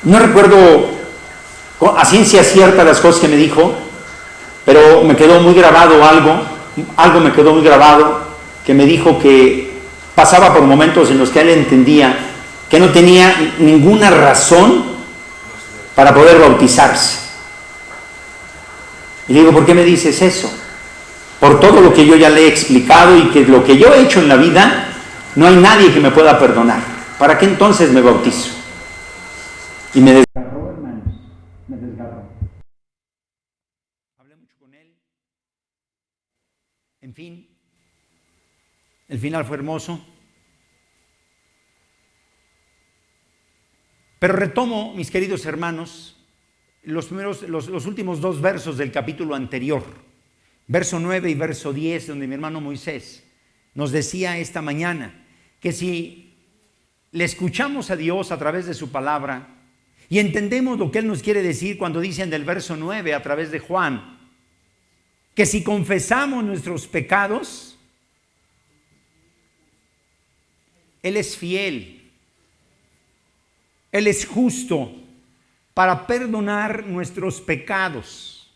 No recuerdo a ciencia cierta las cosas que me dijo, pero me quedó muy grabado algo me quedó muy grabado, que me dijo que pasaba por momentos en los que él entendía que no tenía ninguna razón para poder bautizarse. Y le digo, ¿por qué me dices eso? Por todo lo que yo ya le he explicado y que lo que yo he hecho en la vida, no hay nadie que me pueda perdonar. ¿Para qué entonces me bautizo? Y me desgarró, hermanos, me desgarró. Hablé mucho con él. En fin, el final fue hermoso. Pero retomo, mis queridos hermanos, los últimos 2 versos del capítulo anterior, verso 9 y verso 10, donde mi hermano Moisés nos decía esta mañana que si le escuchamos a Dios a través de su palabra y entendemos lo que Él nos quiere decir cuando dice en el verso 9 a través de Juan, que si confesamos nuestros pecados, Él es fiel, Él es justo para perdonar nuestros pecados.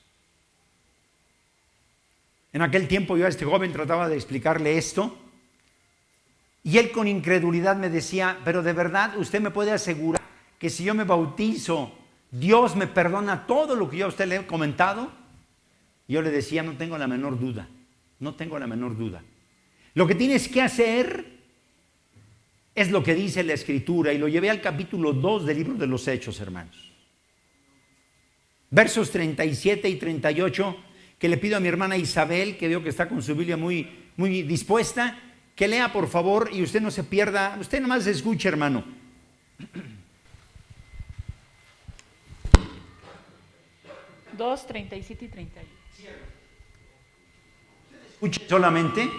En aquel tiempo yo a este joven trataba de explicarle esto y él con incredulidad me decía, pero de verdad usted me puede asegurar que si yo me bautizo, Dios me perdona todo lo que yo a usted le he comentado. Y yo le decía, no tengo la menor duda, no tengo la menor duda. Lo que tienes que hacer es lo que dice la Escritura, y lo llevé al capítulo 2 del libro de los Hechos, hermanos. Versos 37 y 38, que le pido a mi hermana Isabel, que veo que está con su Biblia muy dispuesta, que lea por favor y usted no se pierda, usted nomás escuche, hermano. 2, 37 y 38. Escuche solamente.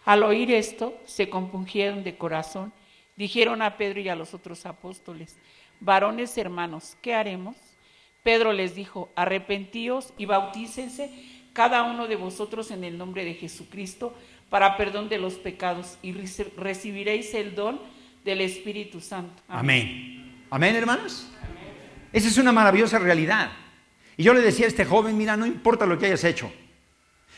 Al oír esto, se compungieron de corazón. Dijeron a Pedro y a los otros apóstoles, varones hermanos, ¿qué haremos? Pedro les dijo, arrepentíos y bautícense cada uno de vosotros en el nombre de Jesucristo para perdón de los pecados y recibiréis el don del Espíritu Santo. Amén. Amén, hermanos. Amén. Esa es una maravillosa realidad. Y yo le decía a este joven, mira, no importa lo que hayas hecho,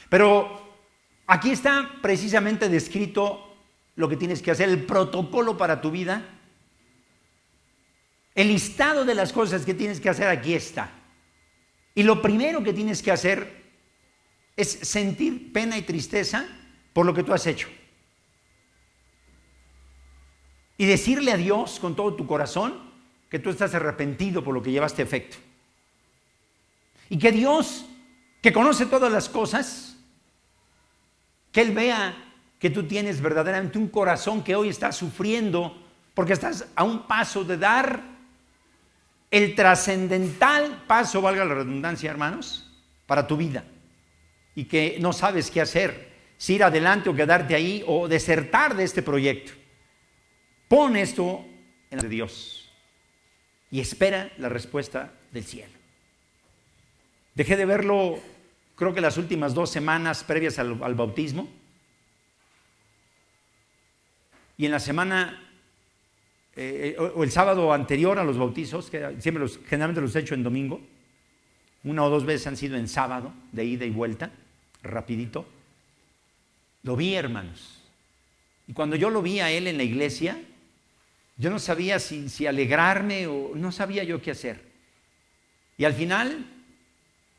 pero aquí está precisamente descrito lo que tienes que hacer, el protocolo para tu vida. El listado de las cosas que tienes que hacer aquí está. Y lo primero que tienes que hacer es sentir pena y tristeza por lo que tú has hecho. Y decirle a Dios con todo tu corazón que tú estás arrepentido por lo que llevaste a efecto. Y que Dios, que conoce todas las cosas, que Él vea que tú tienes verdaderamente un corazón que hoy está sufriendo porque estás a un paso de dar el trascendental paso, valga la redundancia, hermanos, para tu vida, y que no sabes qué hacer, si ir adelante o quedarte ahí o desertar de este proyecto. Pon esto en la de Dios y espera la respuesta del cielo. Dejé de verlo, creo que las últimas 2 semanas previas al bautismo, y en la semana o el sábado anterior a los bautizos, que generalmente los he hecho en domingo, 1 o 2 veces han sido en sábado, de ida y vuelta, rapidito. Lo vi, hermanos. Y cuando yo lo vi a él en la iglesia, yo no sabía si alegrarme o no sabía yo qué hacer. Y al final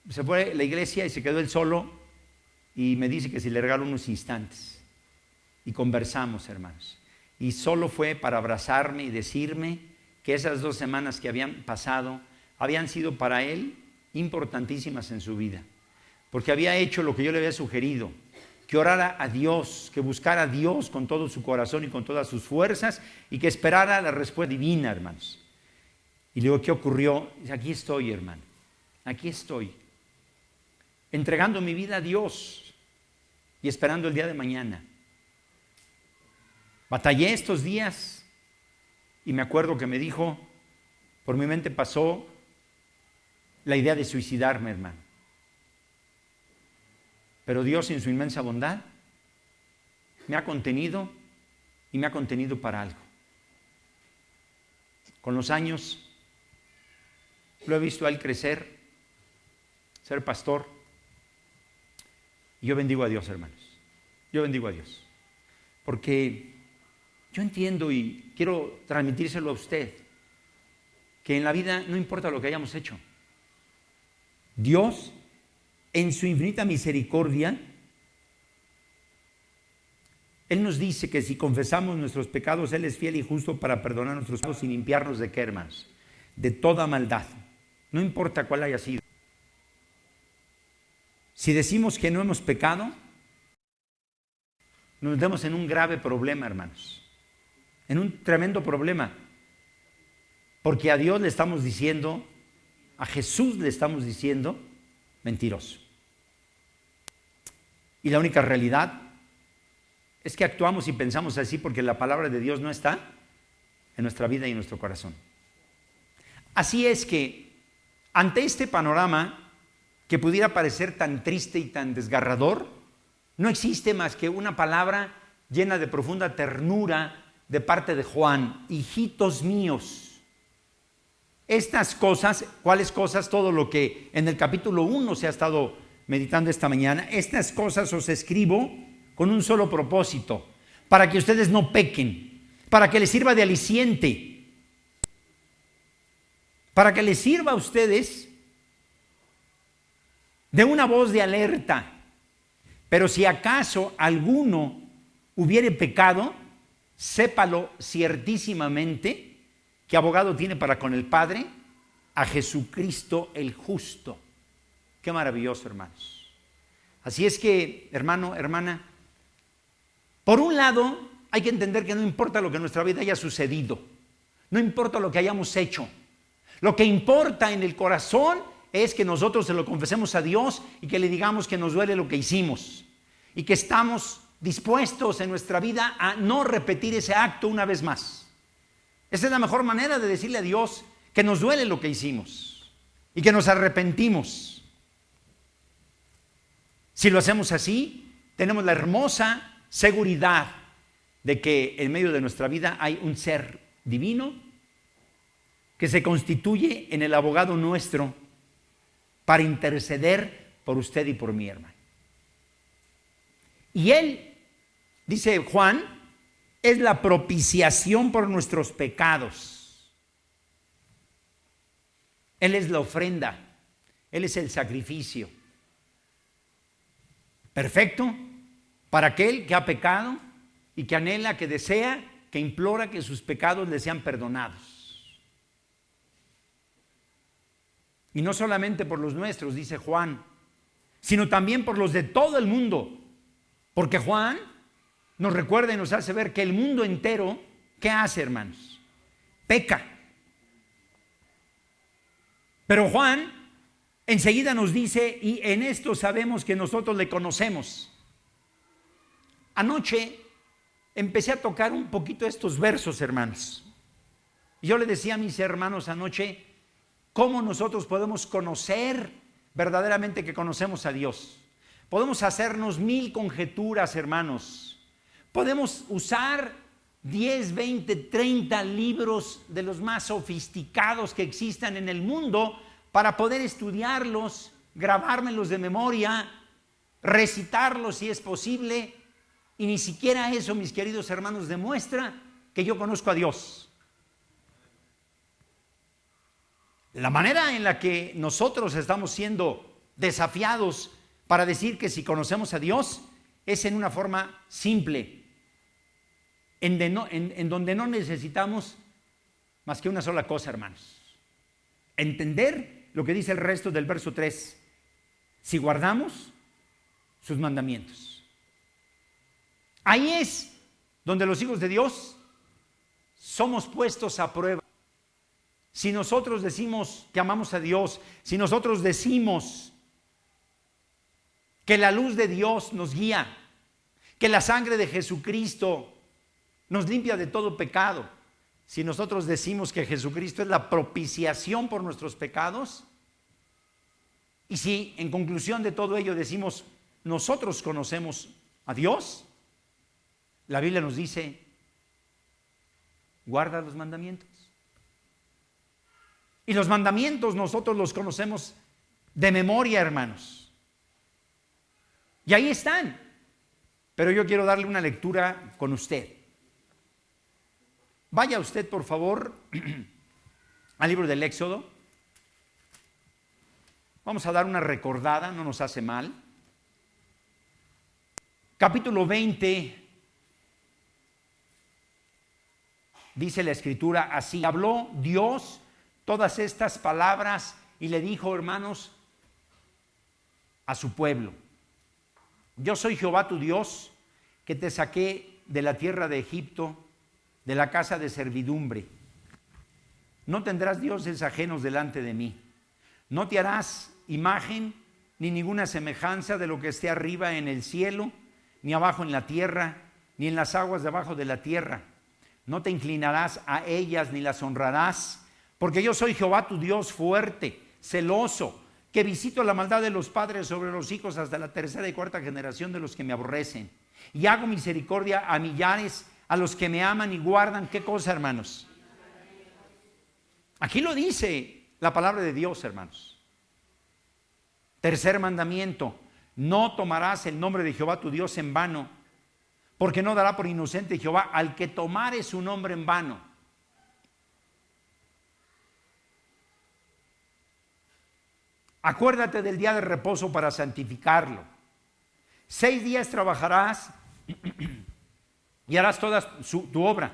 se fue a la iglesia y se quedó él solo y me dice que si le regalo unos instantes. Y conversamos, hermanos. Y solo fue para abrazarme y decirme que esas 2 semanas que habían pasado habían sido para él importantísimas en su vida. Porque había hecho lo que yo le había sugerido, que orara a Dios, que buscara a Dios con todo su corazón y con todas sus fuerzas y que esperara la respuesta divina, hermanos. Y le digo, ¿qué ocurrió? Dice, aquí estoy, hermano, aquí estoy, entregando mi vida a Dios y esperando el día de mañana. Batallé estos días y me acuerdo que me dijo, por mi mente pasó la idea de suicidarme, hermano. Pero Dios en su inmensa bondad me ha contenido y me ha contenido para algo. Con los años lo he visto a él crecer, ser pastor. Y yo bendigo a Dios, hermanos. Yo bendigo a Dios. Porque yo entiendo y quiero transmitírselo a usted, que en la vida no importa lo que hayamos hecho. Dios, en su infinita misericordia, Él nos dice que si confesamos nuestros pecados, Él es fiel y justo para perdonar nuestros pecados y limpiarnos de qué, hermanos, de toda maldad. No importa cuál haya sido. Si decimos que no hemos pecado, nos metemos en un grave problema, hermanos. En un tremendo problema. Porque a Dios le estamos diciendo, a Jesús le estamos diciendo, mentiroso. Y la única realidad es que actuamos y pensamos así porque la palabra de Dios no está en nuestra vida y en nuestro corazón. Así es que, ante este panorama que pudiera parecer tan triste y tan desgarrador, no existe más que una palabra llena de profunda ternura de parte de Juan: hijitos míos. Estas cosas, ¿cuáles cosas? Todo lo que en el capítulo 1 se ha estado meditando esta mañana. Estas cosas os escribo con un solo propósito, para que ustedes no pequen, para que les sirva de aliciente, para que les sirva a ustedes de una voz de alerta. Pero si acaso alguno hubiere pecado, sépalo ciertísimamente que abogado tiene para con el Padre, a Jesucristo el justo. Qué maravilloso, hermanos. Así es que, hermano, hermana, por un lado hay que entender que no importa lo que en nuestra vida haya sucedido, no importa lo que hayamos hecho, lo que importa en el corazón es que nosotros se lo confesemos a Dios y que le digamos que nos duele lo que hicimos y que estamos dispuestos en nuestra vida a no repetir ese acto una vez más. Esa es la mejor manera de decirle a Dios que nos duele lo que hicimos y que nos arrepentimos. Si lo hacemos así, tenemos la hermosa seguridad de que en medio de nuestra vida hay un ser divino que se constituye en el abogado nuestro para interceder por usted y por mi hermano. Y Él, dice Juan, es la propiciación por nuestros pecados. Él es la ofrenda, Él es el sacrificio. Perfecto para aquel que ha pecado y que anhela, que desea, que implora que sus pecados le sean perdonados. Y no solamente por los nuestros, dice Juan, sino también por los de todo el mundo. Porque Juan nos recuerda y nos hace ver que el mundo entero, ¿qué hace, hermanos? Peca. Pero Juan enseguida nos dice, y en esto sabemos que nosotros le conocemos. Anoche empecé a tocar un poquito estos versos, hermanos. Y yo le decía a mis hermanos anoche, ¿cómo nosotros podemos conocer verdaderamente que conocemos a Dios? Podemos hacernos 1000 conjeturas, hermanos. Podemos usar 10, 20, 30 libros de los más sofisticados que existan en el mundo para poder estudiarlos, grabármelos de memoria, recitarlos si es posible. Y ni siquiera eso, mis queridos hermanos, demuestra que yo conozco a Dios. La manera en la que nosotros estamos siendo desafiados para decir que si conocemos a Dios es en una forma simple, en donde no necesitamos más que una sola cosa, hermanos: entender lo que dice el resto del verso 3, si guardamos sus mandamientos. Ahí es donde los hijos de Dios somos puestos a prueba. Si nosotros decimos que amamos a Dios, si nosotros decimos que la luz de Dios nos guía, que la sangre de Jesucristo nos limpia de todo pecado, si nosotros decimos que Jesucristo es la propiciación por nuestros pecados, y si en conclusión de todo ello decimos nosotros conocemos a Dios, la Biblia nos dice, guarda los mandamientos. Y los mandamientos nosotros los conocemos de memoria, hermanos. Y ahí están. Pero yo quiero darle una lectura con usted. Vaya usted, por favor, al libro del Éxodo. Vamos a dar una recordada, no nos hace mal. Capítulo 20. Dice la Escritura así: habló Dios todas estas palabras y le dijo, hermanos, a su pueblo: yo soy Jehová tu Dios, que te saqué de la tierra de Egipto, de la casa de servidumbre. No tendrás dioses ajenos delante de mí. No te harás imagen ni ninguna semejanza de lo que esté arriba en el cielo, ni abajo en la tierra, ni en las aguas debajo de la tierra. No te inclinarás a ellas ni las honrarás, porque yo soy Jehová tu Dios fuerte, celoso, que visito la maldad de los padres sobre los hijos hasta la tercera y cuarta generación de los que me aborrecen. Y hago misericordia a millares, a los que me aman y guardan. ¿Qué cosa, hermanos? Aquí lo dice la palabra de Dios, hermanos. Tercer mandamiento: no tomarás el nombre de Jehová tu Dios en vano, porque no dará por inocente Jehová al que tomare su nombre en vano. Acuérdate del día de reposo para santificarlo. 6 días trabajarás y harás toda tu obra,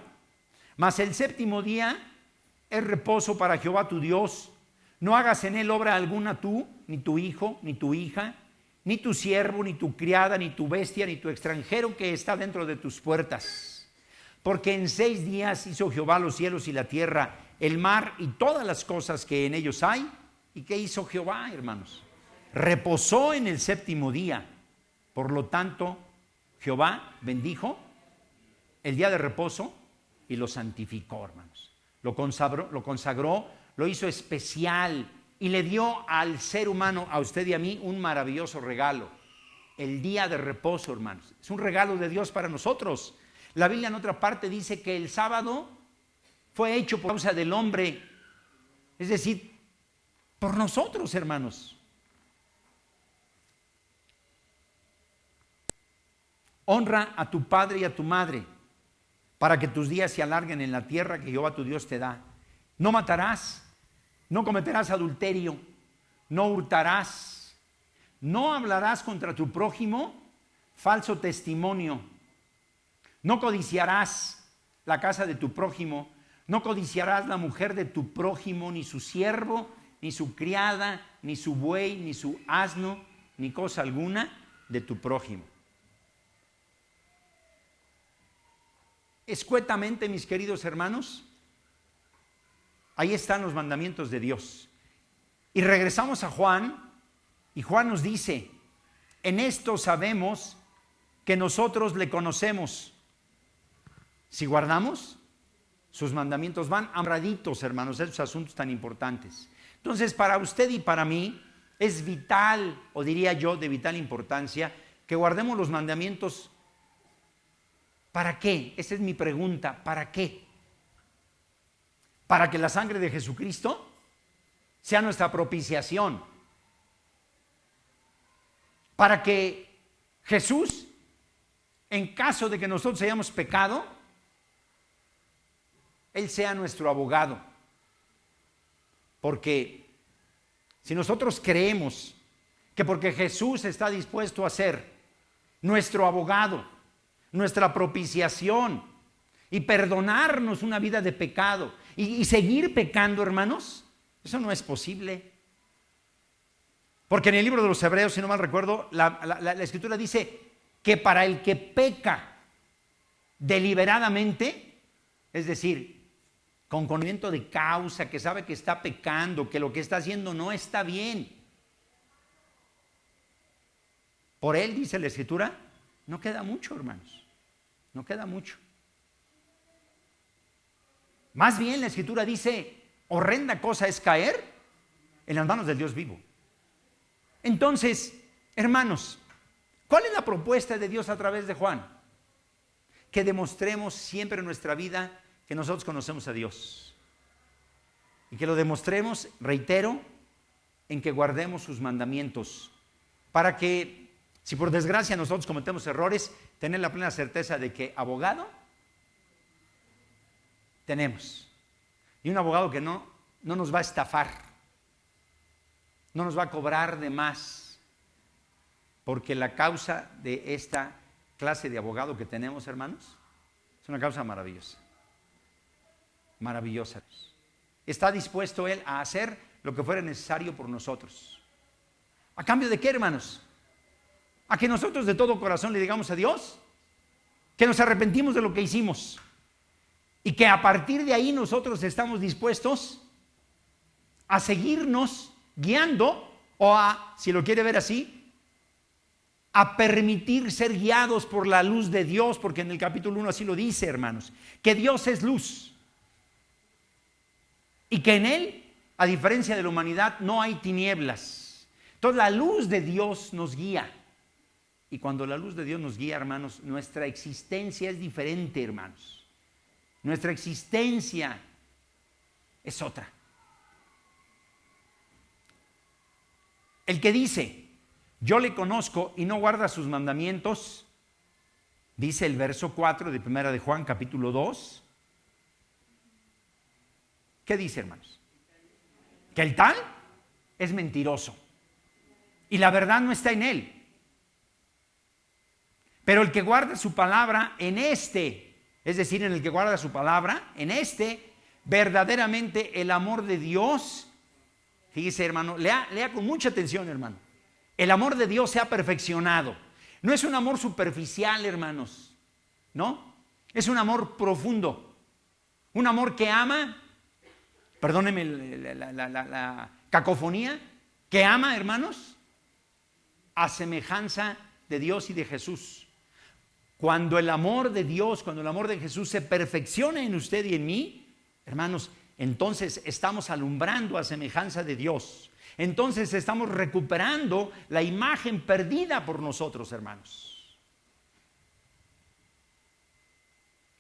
mas el séptimo día es reposo para Jehová tu Dios. No hagas en él obra alguna tú, ni tu hijo, ni tu hija, ni tu siervo, ni tu criada, ni tu bestia, ni tu extranjero que está dentro de tus puertas. Porque en 6 días hizo Jehová los cielos y la tierra, el mar y todas las cosas que en ellos hay. ¿Y qué hizo Jehová, hermanos? Reposó en el séptimo día. Por lo tanto, Jehová bendijo el día de reposo y lo santificó, hermanos. Lo consagró, lo hizo especial y le dio al ser humano, a usted y a mí, un maravilloso regalo. El día de reposo, hermanos. Es un regalo de Dios para nosotros. La Biblia en otra parte dice que el sábado fue hecho por causa del hombre. Es decir, por nosotros, hermanos. Honra a tu padre y a tu madre, para que tus días se alarguen en la tierra que Jehová tu Dios te da. No matarás, no cometerás adulterio, no hurtarás, no hablarás contra tu prójimo falso testimonio, no codiciarás la casa de tu prójimo, no codiciarás la mujer de tu prójimo, ni su siervo, ni su criada, ni su buey, ni su asno, ni cosa alguna de tu prójimo. Escuetamente, mis queridos hermanos, ahí están los mandamientos de Dios. Y regresamos a Juan, y Juan nos dice: en esto sabemos que nosotros le conocemos, si guardamos sus mandamientos. Van amarraditos, hermanos, esos asuntos tan importantes. Entonces, para usted y para mí es vital, o diría yo, de vital importancia, que guardemos los mandamientos. ¿Para qué? Esa es mi pregunta. ¿Para qué? Para que la sangre de Jesucristo sea nuestra propiciación. Para que Jesús, en caso de que nosotros hayamos pecado, Él sea nuestro abogado. Porque si nosotros creemos que porque Jesús está dispuesto a ser nuestro abogado, nuestra propiciación y perdonarnos una vida de pecado y seguir pecando, hermanos, eso no es posible. Porque en el libro de los Hebreos, si no mal recuerdo, la Escritura dice que para el que peca deliberadamente, es decir, con conocimiento de causa, que sabe que está pecando, que lo que está haciendo no está bien, por él, dice la Escritura, no queda mucho, hermanos, no queda mucho. Más bien la Escritura dice: horrenda cosa es caer en las manos del Dios vivo. Entonces, hermanos, ¿cuál es la propuesta de Dios a través de Juan? Que demostremos siempre en nuestra vida que nosotros conocemos a Dios. y que lo demostremos, reitero, en que guardemos sus mandamientos, para que, si por desgracia nosotros cometemos errores, tener la plena certeza de que abogado tenemos. Y un abogado que no nos va a estafar, no nos va a cobrar de más, porque la causa de esta clase de abogado que tenemos, hermanos, es una causa maravillosa. Maravillosa. Está dispuesto Él a hacer lo que fuera necesario por nosotros. ¿A cambio de qué, hermanos? A que nosotros de todo corazón le digamos a Dios que nos arrepentimos de lo que hicimos y que a partir de ahí nosotros estamos dispuestos a seguirnos guiando o a, si lo quiere ver así, a permitir ser guiados por la luz de Dios, porque en el capítulo 1 así lo dice, hermanos, que Dios es luz y que en Él, a diferencia de la humanidad, no hay tinieblas. Entonces la luz de Dios nos guía, y cuando la luz de Dios nos guía, hermanos, nuestra existencia es diferente, hermanos. Nuestra existencia es otra. El que dice, yo le conozco y no guarda sus mandamientos, dice el verso 4 de 1 de Juan, capítulo 2. ¿Qué dice, hermanos? Que el tal es mentiroso y la verdad no está en él. Pero el que guarda su palabra en este, es decir, en el que guarda su palabra, en este, verdaderamente el amor de Dios, fíjese, hermano, lea con mucha atención, hermano. El amor de Dios se ha perfeccionado. No es un amor superficial, hermanos, ¿no? Es un amor profundo. Un amor que ama, perdónenme la cacofonía, que ama, hermanos, a semejanza de Dios y de Jesús. Cuando el amor de Dios, cuando el amor de Jesús se perfecciona en usted y en mí, hermanos, entonces estamos alumbrando a semejanza de Dios. Entonces estamos recuperando la imagen perdida por nosotros, hermanos.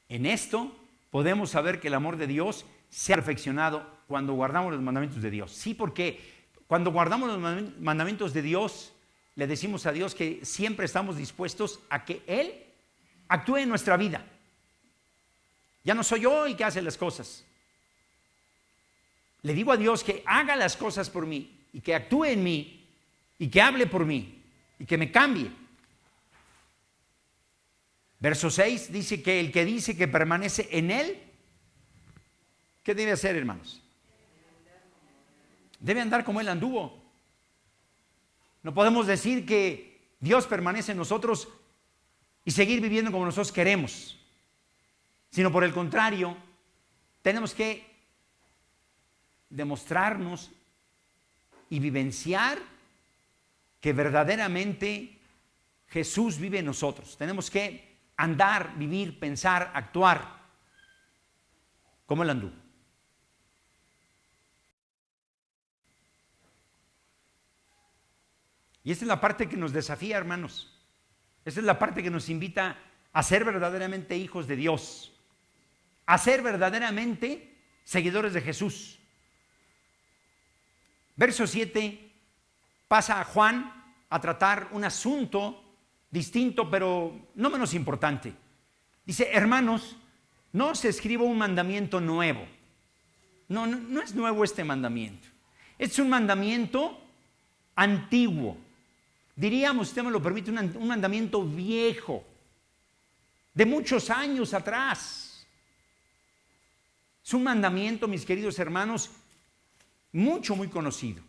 En esto podemos saber que el amor de Dios se ha perfeccionado cuando guardamos los mandamientos de Dios. Sí, porque cuando guardamos los mandamientos de Dios, le decimos a Dios que siempre estamos dispuestos a que Él actúe en nuestra vida. Ya no soy yo el que hace las cosas. Le digo a Dios que haga las cosas por mí y que actúe en mí y que hable por mí y que me cambie. Verso 6 dice que el que dice que permanece en Él, ¿qué debe hacer, hermanos? Debe andar como Él anduvo. No podemos decir que Dios permanece en nosotros y seguir viviendo como nosotros queremos, sino por el contrario, tenemos que demostrarnos y vivenciar que verdaderamente Jesús vive en nosotros. Tenemos que andar, vivir, pensar, actuar como Él anduvo. Y esta es la parte que nos desafía, hermanos. Esta es la parte que nos invita a ser verdaderamente hijos de Dios, a ser verdaderamente seguidores de Jesús. Verso 7 pasa a Juan a tratar un asunto distinto, pero no menos importante. Dice, hermanos, no os escribo un mandamiento nuevo. No es nuevo este mandamiento. Es un mandamiento antiguo. Diríamos, usted me lo permite, un mandamiento viejo, de muchos años atrás. Es un mandamiento, mis queridos hermanos, muy conocido.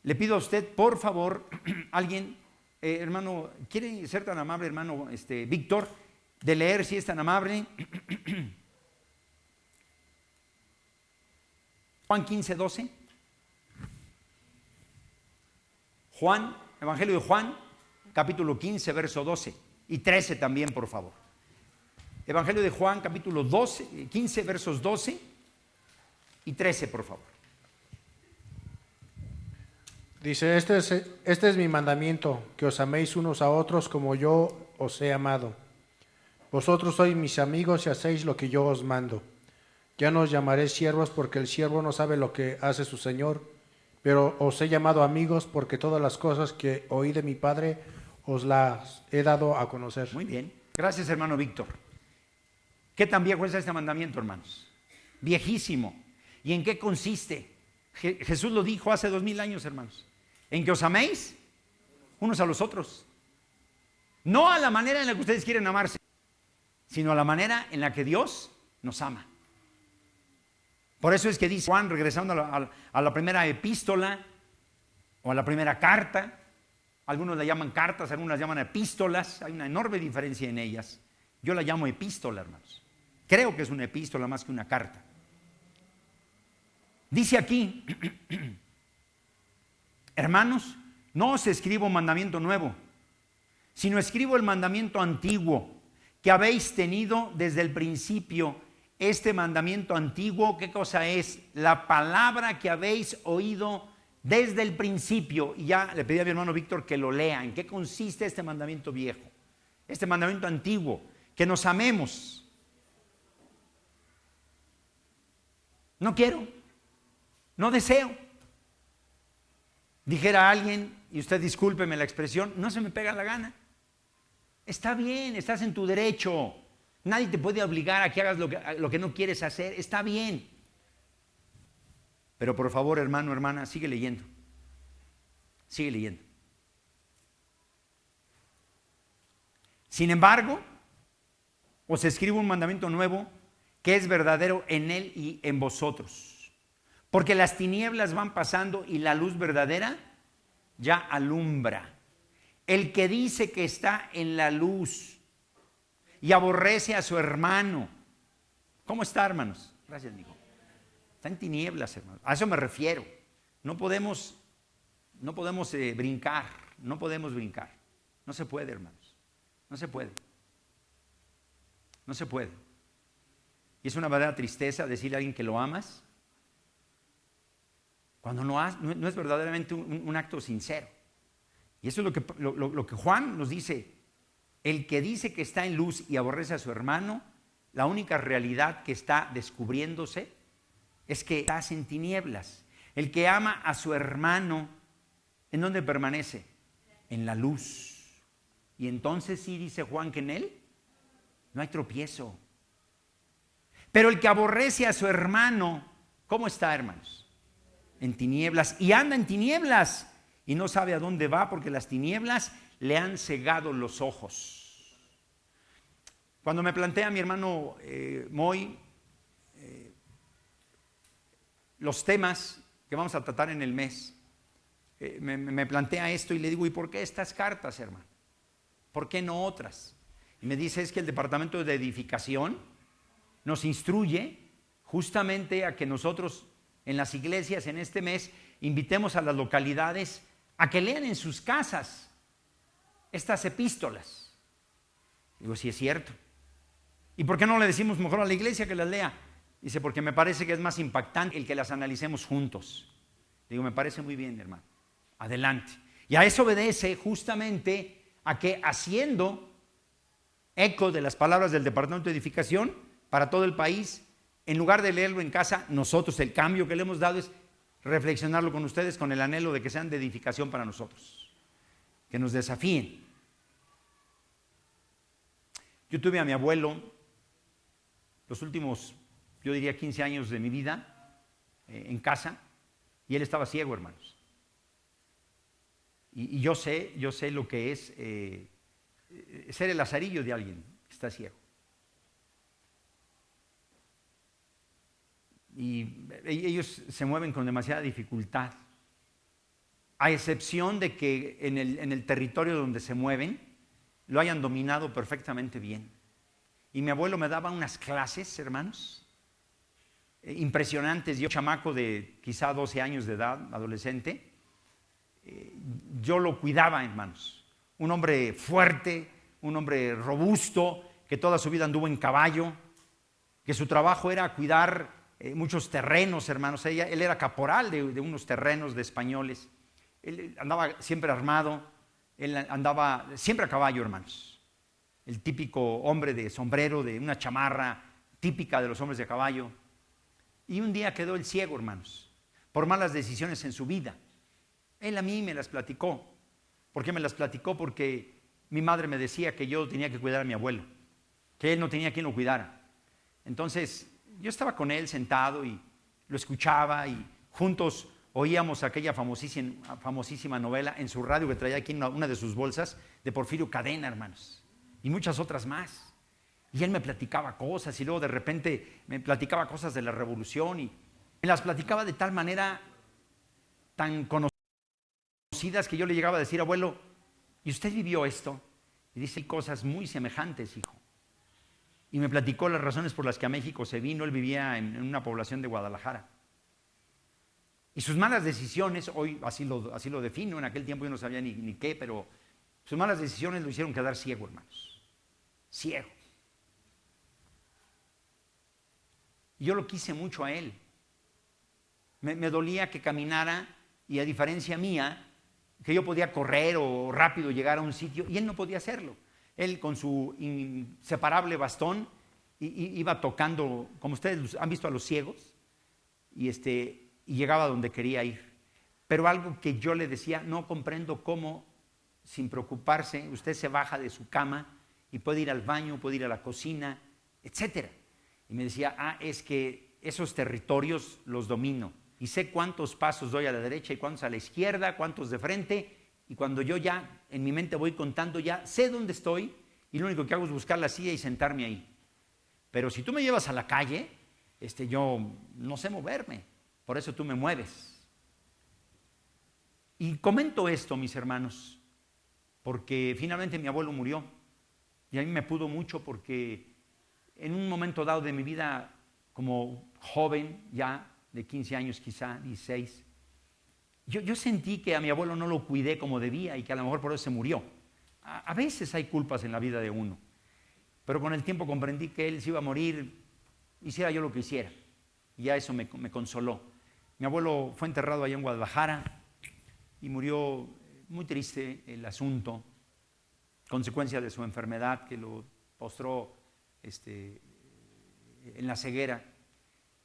Le pido a usted, por favor, alguien, hermano, ¿quiere ser tan amable, hermano Víctor, de leer, si es tan amable? Juan 15, 12. Evangelio de Juan, capítulo 15, verso 12 y 13 también, por favor. Evangelio de Juan, capítulo 15, versos 12 y 13, por favor. Dice, este es mi mandamiento, que os améis unos a otros como yo os he amado. Vosotros sois mis amigos y hacéis lo que yo os mando. Ya no os llamaré siervos, porque el siervo no sabe lo que hace su señor, pero os he llamado amigos, porque todas las cosas que oí de mi Padre os las he dado a conocer. Muy bien. Gracias, hermano Víctor. ¿Qué tan viejo es este mandamiento, hermanos? Viejísimo. ¿Y en qué consiste? Jesús lo dijo hace 2000 años, hermanos. En que os améis unos a los otros. No a la manera en la que ustedes quieren amarse, sino a la manera en la que Dios nos ama. Por eso es que dice Juan, regresando a la primera epístola o a la primera carta, algunos la llaman cartas, algunos la llaman epístolas, hay una enorme diferencia en ellas. Yo la llamo epístola, hermanos. Creo que es una epístola más que una carta. Dice aquí, hermanos, no os escribo mandamiento nuevo, sino escribo el mandamiento antiguo que habéis tenido desde el principio. Este mandamiento antiguo, ¿qué cosa es? La palabra que habéis oído desde el principio. Y ya le pedí a mi hermano Víctor que lo lea. ¿En qué consiste este mandamiento viejo? Este mandamiento antiguo, que nos amemos. No quiero, no deseo. Dijera alguien, y usted discúlpeme la expresión, no se me pega la gana. Está bien, estás en tu derecho. Nadie te puede obligar a que hagas lo que no quieres hacer. Está bien. Pero por favor, hermano, hermana, sigue leyendo. Sigue leyendo. Sin embargo, os escribo un mandamiento nuevo que es verdadero en él y en vosotros. Porque las tinieblas van pasando y la luz verdadera ya alumbra. El que dice que está en la luz y aborrece a su hermano. ¿Cómo está, hermanos? Gracias, amigo. Está en tinieblas, hermanos. A eso me refiero. No podemos brincar. No podemos brincar. No se puede, hermanos. No se puede. No se puede. Y es una verdadera tristeza decirle a alguien que lo amas cuando no es verdaderamente un acto sincero. Y eso es lo que Juan nos dice. El que dice que está en luz y aborrece a su hermano, la única realidad que está descubriéndose es que estás en tinieblas. El que ama a su hermano, ¿en dónde permanece? En la luz. Y entonces sí dice Juan que en él no hay tropiezo. Pero el que aborrece a su hermano, ¿cómo está, hermanos? En tinieblas. Y anda en tinieblas y no sabe a dónde va porque las tinieblas le han cegado los ojos. Cuando me plantea mi hermano Moy los temas que vamos a tratar en el mes, me plantea esto y le digo, ¿y por qué estas cartas, hermano? ¿Por qué no otras? Y me dice, es que el Departamento de Edificación nos instruye justamente a que nosotros en las iglesias en este mes invitemos a las localidades a que lean en sus casas estas epístolas. Digo, sí es cierto. ¿Y por qué no le decimos mejor a la iglesia que las lea? Dice, porque me parece que es más impactante el que las analicemos juntos. Digo, me parece muy bien, hermano. Adelante. Y a eso obedece justamente a que haciendo eco de las palabras del Departamento de Edificación para todo el país, en lugar de leerlo en casa, nosotros el cambio que le hemos dado es reflexionarlo con ustedes con el anhelo de que sean de edificación para nosotros, que nos desafíen. Yo tuve a mi abuelo los últimos, yo diría 15 años de mi vida en casa y él estaba ciego, hermanos. Y yo sé lo que es ser el lazarillo de alguien que está ciego. Y ellos se mueven con demasiada dificultad, a excepción de que en el territorio donde se mueven lo hayan dominado perfectamente bien. Y mi abuelo me daba unas clases, hermanos, impresionantes. Yo, chamaco de quizá 12 años de edad, adolescente, yo lo cuidaba, hermanos. Un hombre fuerte, un hombre robusto, que toda su vida anduvo en caballo, que su trabajo era cuidar muchos terrenos, hermanos. Él era caporal de unos terrenos de españoles. Él andaba siempre armado, él andaba siempre a caballo, hermanos. El típico hombre de sombrero, de una chamarra típica de los hombres de caballo. Y un día quedó el ciego, hermanos, por malas decisiones en su vida. Él a mí me las platicó. ¿Por qué me las platicó? Porque mi madre me decía que yo tenía que cuidar a mi abuelo, que él no tenía quien lo cuidara. Entonces, yo estaba con él sentado y lo escuchaba y juntos oíamos aquella famosísima novela en su radio que traía aquí en una de sus bolsas de Porfirio Cadena, hermanos, y muchas otras más. Y él me platicaba cosas y luego de repente me platicaba cosas de la revolución y me las platicaba de tal manera tan conocidas que yo le llegaba a decir, abuelo, ¿y usted vivió esto? Y dice cosas muy semejantes, hijo. Y me platicó las razones por las que a México se vino. Él vivía en una población de Guadalajara. Y sus malas decisiones, hoy así lo defino, en aquel tiempo yo no sabía ni qué, pero sus malas decisiones lo hicieron quedar ciego, hermanos. Ciego. Y yo lo quise mucho a él. Me dolía que caminara y a diferencia mía, que yo podía correr o rápido llegar a un sitio y él no podía hacerlo. Él con su inseparable bastón iba tocando, como ustedes han visto a los ciegos, y llegaba donde quería ir. Pero algo que yo le decía, no comprendo cómo, sin preocuparse, usted se baja de su cama y puede ir al baño, puede ir a la cocina, etc. Y me decía, es que esos territorios los domino y sé cuántos pasos doy a la derecha y cuántos a la izquierda, cuántos de frente, y cuando yo ya en mi mente voy contando, ya sé dónde estoy y lo único que hago es buscar la silla y sentarme ahí. Pero si tú me llevas a la calle, yo no sé moverme, por eso tú me mueves. Y comento esto, mis hermanos, porque finalmente mi abuelo murió y a mí me pudo mucho porque en un momento dado de mi vida, como joven ya, de 15 años quizá, 16, yo sentí que a mi abuelo no lo cuidé como debía y que a lo mejor por eso se murió. A veces hay culpas en la vida de uno, pero con el tiempo comprendí que él se iba a morir, hiciera yo lo que hiciera, y ya eso me consoló. Mi abuelo fue enterrado allá en Guadalajara y murió muy triste el asunto, consecuencia de su enfermedad que lo postró en la ceguera.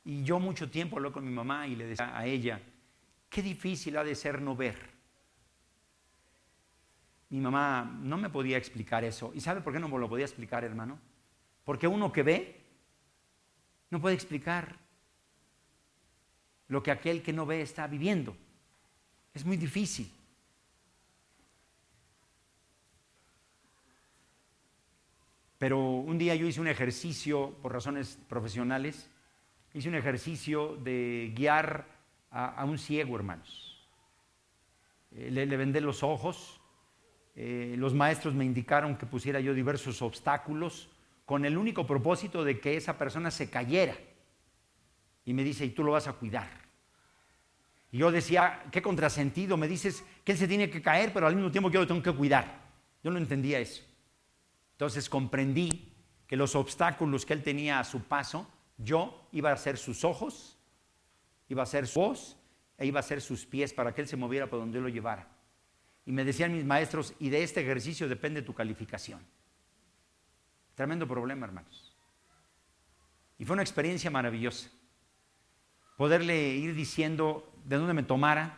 Y yo mucho tiempo hablé con mi mamá y le decía a ella, qué difícil ha de ser no ver. Mi mamá no me podía explicar eso. ¿Y sabe por qué no me lo podía explicar, hermano? Porque uno que ve no puede explicar lo que aquel que no ve está viviendo. Es muy difícil. Pero un día yo hice un ejercicio por razones profesionales, hice un ejercicio de guiar a un ciego, hermanos. Le vendé los ojos, los maestros me indicaron que pusiera yo diversos obstáculos con el único propósito de que esa persona se cayera. Y me dice, y tú lo vas a cuidar. Y yo decía, qué contrasentido, me dices que él se tiene que caer, pero al mismo tiempo que yo lo tengo que cuidar. Yo no entendía eso. Entonces comprendí que los obstáculos que él tenía a su paso, yo iba a ser sus ojos, iba a ser su voz e iba a ser sus pies para que él se moviera por donde yo lo llevara. Y me decían mis maestros, y de este ejercicio depende tu calificación. Tremendo problema, hermanos. Y fue una experiencia maravillosa. Poderle ir diciendo de dónde me tomara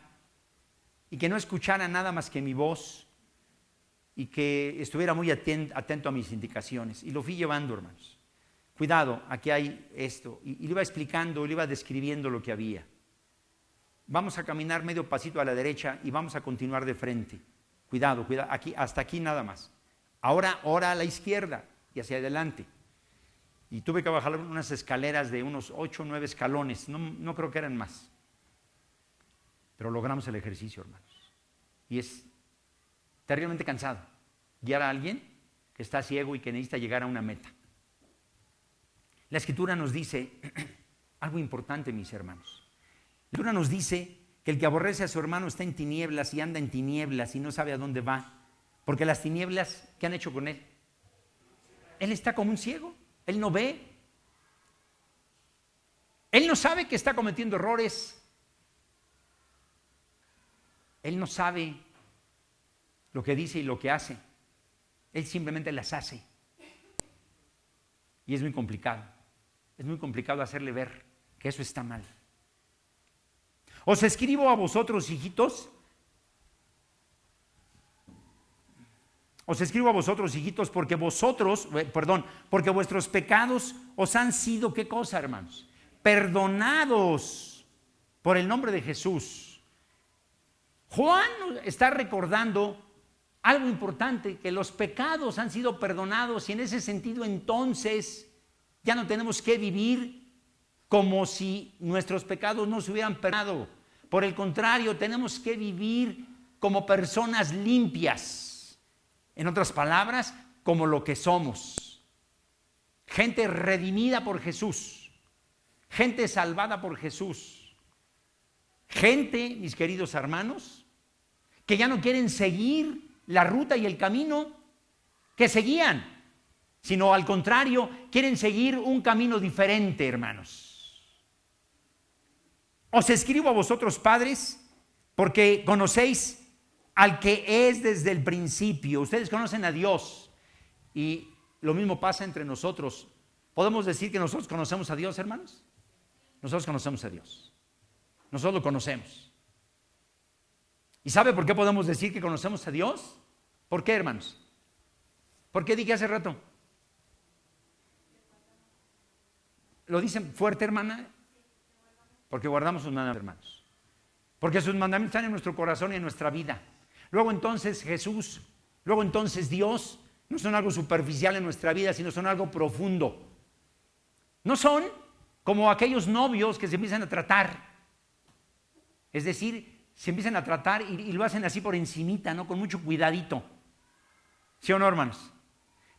y que no escuchara nada más que mi voz y que estuviera muy atento a mis indicaciones. Y lo fui llevando, hermanos. Cuidado, aquí hay esto. Y le iba explicando, le iba describiendo lo que había. Vamos a caminar medio pasito a la derecha y vamos a continuar de frente. Cuidado, cuidado, aquí, hasta aquí nada más. Ahora a la izquierda y hacia adelante. Y tuve que bajar unas escaleras de unos 8 o 9 escalones, no creo que eran más. Pero logramos el ejercicio, hermanos. Y es terriblemente cansado guiar a alguien que está ciego y que necesita llegar a una meta. La Escritura nos dice algo importante, mis hermanos. La Escritura nos dice que el que aborrece a su hermano está en tinieblas y anda en tinieblas y no sabe a dónde va. Porque las tinieblas, ¿qué han hecho con él? Él está como un ciego, él no ve. Él no sabe que está cometiendo errores. Él no sabe lo que dice y lo que hace. Él simplemente las hace. Y es muy complicado. Es muy complicado hacerle ver que eso está mal. Os escribo a vosotros, hijitos. Os escribo a vosotros, hijitos, porque porque vuestros pecados os han sido, ¿qué cosa, hermanos? Perdonados por el nombre de Jesús. Juan está recordando algo importante, que los pecados han sido perdonados, y en ese sentido entonces ya no tenemos que vivir como si nuestros pecados no se hubieran perdonado. Por el contrario, tenemos que vivir como personas limpias. En otras palabras, como lo que somos. Gente redimida por Jesús. Gente salvada por Jesús. Gente, mis queridos hermanos, que ya no quieren seguir la ruta y el camino que seguían, sino al contrario, quieren seguir un camino diferente, hermanos. Os escribo a vosotros, padres, porque conocéis al que es desde el principio. Ustedes conocen a Dios, y lo mismo pasa entre nosotros. ¿Podemos decir que nosotros conocemos a Dios, hermanos? Nosotros conocemos a Dios. Nosotros lo conocemos. ¿Y sabe por qué podemos decir que conocemos a Dios? ¿Por qué, hermanos? ¿Por qué dije hace rato? ¿Lo dicen fuerte, hermana? Porque guardamos sus mandamientos, hermanos. Porque sus mandamientos están en nuestro corazón y en nuestra vida. Luego entonces Jesús, luego entonces Dios, no son algo superficial en nuestra vida, sino son algo profundo. No son como aquellos novios que se empiezan a tratar. Es decir, se empiezan a tratar y lo hacen así por encimita, ¿no? Con mucho cuidadito. ¿Sí o no, hermanos?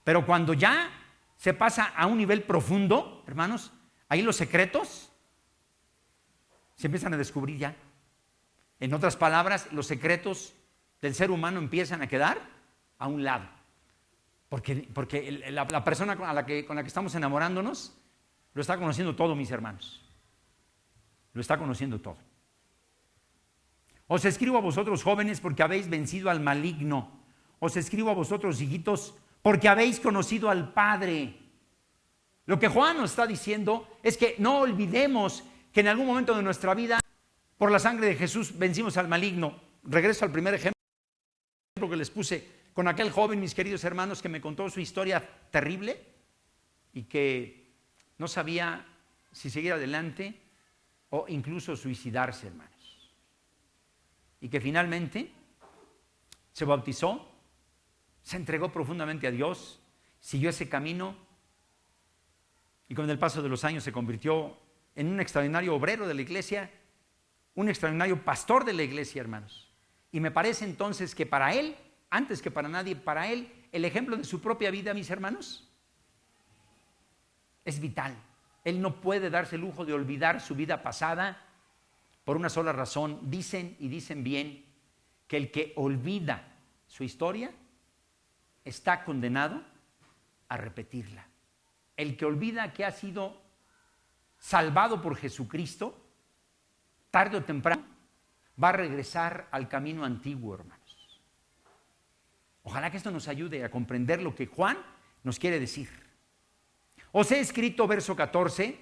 Pero cuando ya se pasa a un nivel profundo, hermanos, ahí los secretos se empiezan a descubrir ya. En otras palabras, los secretos del ser humano empiezan a quedar a un lado. Porque la persona con la que estamos enamorándonos lo está conociendo todo, mis hermanos. Lo está conociendo todo. Os escribo a vosotros, jóvenes, porque habéis vencido al maligno. Os escribo a vosotros, hijitos, porque habéis conocido al Padre. Lo que Juan nos está diciendo es que no olvidemos que en algún momento de nuestra vida, por la sangre de Jesús, vencimos al maligno. Regreso al primer ejemplo que les puse con aquel joven, mis queridos hermanos, que me contó su historia terrible y que no sabía si seguir adelante o incluso suicidarse, hermanos. Y que finalmente se bautizó, se entregó profundamente a Dios, siguió ese camino y con el paso de los años se convirtió en un extraordinario obrero de la iglesia, un extraordinario pastor de la iglesia, hermanos. Y me parece entonces que para él, antes que para nadie, para él, el ejemplo de su propia vida, mis hermanos, es vital. Él no puede darse el lujo de olvidar su vida pasada por una sola razón. Dicen y dicen bien que el que olvida su historia está condenado a repetirla. El que olvida que ha sido salvado por Jesucristo, tarde o temprano, va a regresar al camino antiguo, hermanos. Ojalá que esto nos ayude a comprender lo que Juan nos quiere decir. Os he escrito, verso 14,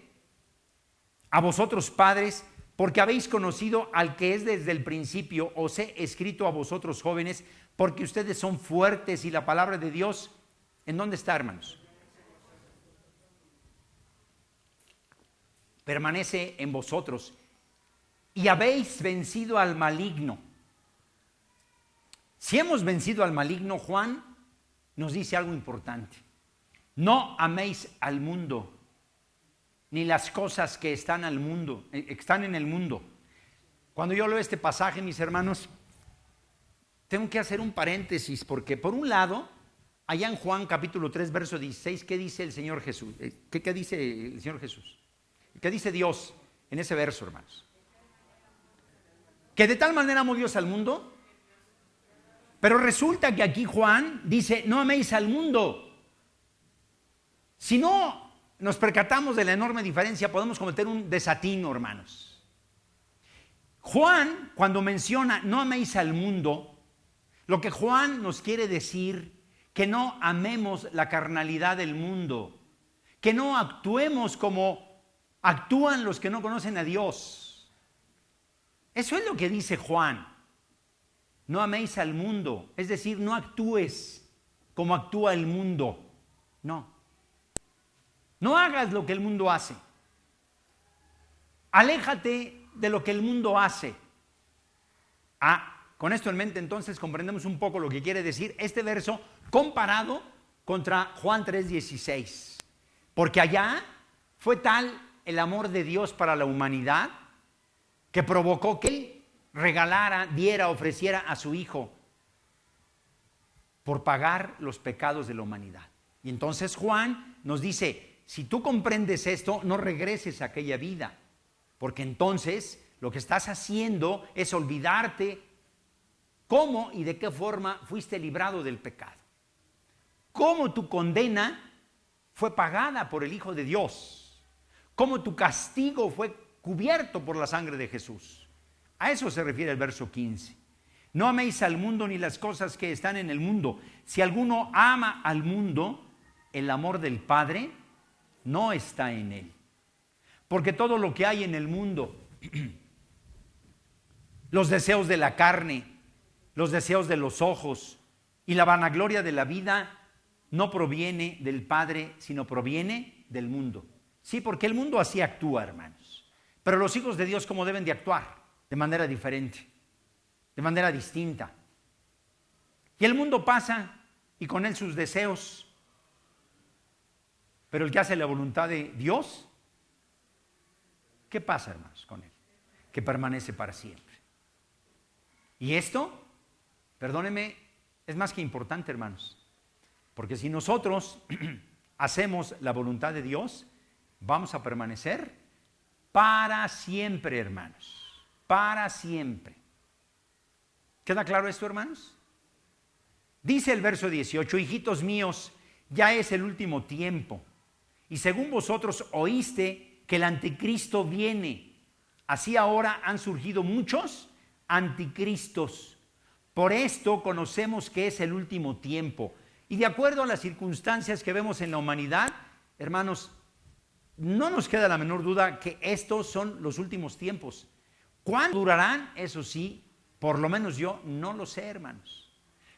a vosotros padres, porque habéis conocido al que es desde el principio. Os he escrito a vosotros jóvenes, porque ustedes son fuertes y la palabra de Dios, ¿en dónde está, hermanos? Permanece en vosotros y habéis vencido al maligno. Si hemos vencido al maligno, Juan nos dice algo importante. No améis al mundo, ni las cosas que están en el mundo. Cuando yo leo este pasaje, mis hermanos, tengo que hacer un paréntesis, porque por un lado, allá en Juan capítulo 3, verso 16, ¿qué dice el Señor Jesús? ¿Qué dice el Señor Jesús? ¿Qué dice Dios en ese verso, hermanos? Que de tal manera amó Dios al mundo. Pero resulta que aquí Juan dice, no améis al mundo. Si no nos percatamos de la enorme diferencia, podemos cometer un desatino, hermanos. Juan, cuando menciona no améis al mundo, lo que Juan nos quiere decir, que no amemos la carnalidad del mundo, que no actuemos como actúan los que no conocen a Dios. Eso es lo que dice Juan. No améis al mundo, es decir, no actúes como actúa el mundo. No. No hagas lo que el mundo hace. Aléjate de lo que el mundo hace. Con esto en mente entonces comprendemos un poco lo que quiere decir este verso comparado contra Juan 3:16. Porque allá fue tal el amor de Dios para la humanidad que provocó que Él regalara, diera, ofreciera a su Hijo por pagar los pecados de la humanidad. Y entonces Juan nos dice, si tú comprendes esto, no regreses a aquella vida, porque entonces lo que estás haciendo es olvidarte cómo y de qué forma fuiste librado del pecado. Cómo tu condena fue pagada por el Hijo de Dios. Cómo tu castigo fue cubierto por la sangre de Jesús. A eso se refiere el verso 15. No améis al mundo ni las cosas que están en el mundo. Si alguno ama al mundo, el amor del Padre no está en él. Porque todo lo que hay en el mundo, los deseos de la carne, los deseos de los ojos y la vanagloria de la vida, no proviene del Padre, sino proviene del mundo. Sí, porque el mundo así actúa, hermanos. Pero los hijos de Dios, ¿cómo deben de actuar? De manera diferente, de manera distinta. Y el mundo pasa y con él sus deseos. Pero el que hace la voluntad de Dios, ¿qué pasa, hermanos, con él? Que permanece para siempre. Y esto, perdónenme, es más que importante, hermanos. Porque si nosotros hacemos la voluntad de Dios, vamos a permanecer para siempre, hermanos. Para siempre. ¿Queda claro esto, hermanos? Dice el verso 18, hijitos míos, ya es el último tiempo. Y según vosotros oíste que el anticristo viene, así ahora han surgido muchos anticristos. Por esto conocemos que es el último tiempo. Y de acuerdo a las circunstancias que vemos en la humanidad, hermanos, no nos queda la menor duda que estos son los últimos tiempos. ¿Cuánto durarán? Eso sí, por lo menos yo no lo sé, hermanos.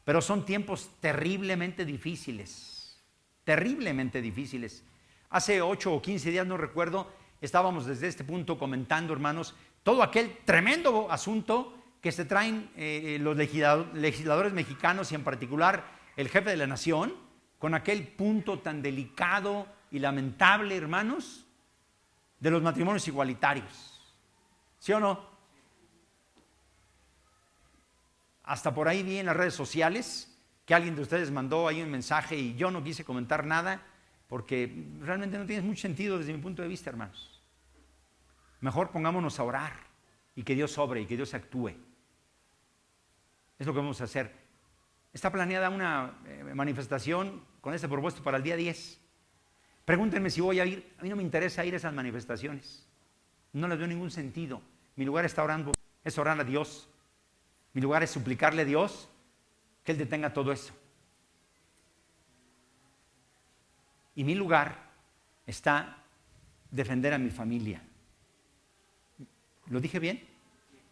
Pero son tiempos terriblemente difíciles. Terriblemente difíciles. Hace 8 o 15 días, no recuerdo, estábamos desde este punto comentando, hermanos, todo aquel tremendo asunto que se traen los legisladores mexicanos y en particular el jefe de la nación, con aquel punto tan delicado y lamentable, hermanos, de los matrimonios igualitarios. ¿Sí o no? Hasta por ahí vi en las redes sociales que alguien de ustedes mandó ahí un mensaje y yo no quise comentar nada porque realmente no tiene mucho sentido desde mi punto de vista, hermanos. Mejor pongámonos a orar y que Dios obre y que Dios actúe. Es lo que vamos a hacer. Está planeada una manifestación con este propuesto para el día 10. Pregúntenme si voy a ir. A mí no me interesa ir a esas manifestaciones. No les veo ningún sentido. Mi lugar está orando, es orar a Dios. Mi lugar es suplicarle a Dios que Él detenga todo eso. Y mi lugar está defender a mi familia. ¿Lo dije bien?